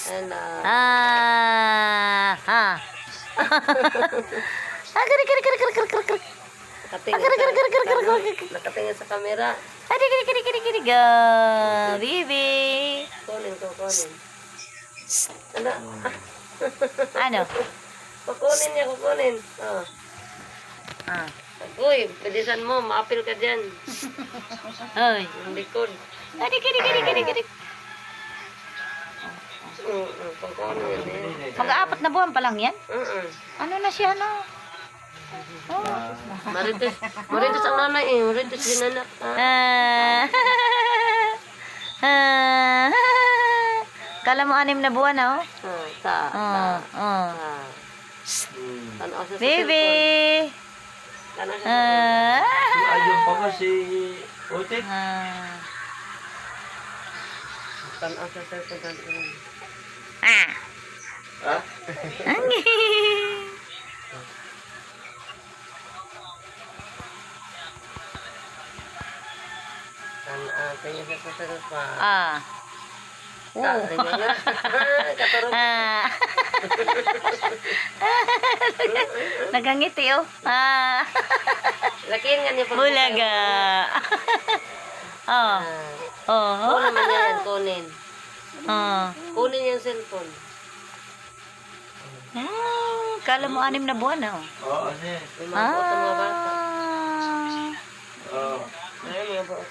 Hello. Ha. Kiri. Nakatingin sa camera. Kiri. Go, baby. Kunin. Ano? Ano? Kukunin. Oh. Uy, bilisan mo. Maapil ka dyan. Hoy. Yung likod. Kiri. Kukunin yan. Mag-aapat na buwan pa lang yan? Ano na siya, no? Marites ang nanay eh. Marites din anak. Kala mo 6 na buwan, oh? Tanaw siya sa Baby! cellphone. Tanaw siya sa cellphone. Ayun pa nga si Otit. Tanaw siya sa cellphone. Ha? Tanaw siya sa cellphone. Katurog. Nagangiti, oh. Lakihan nga niya pag- Bulaga. Kunin man niya yan, kunin. Kunin yung cellphone. Kala mo 6 na buwan, oh. Oo, ano yan? May mga bata. Oo. Ay, mga bata.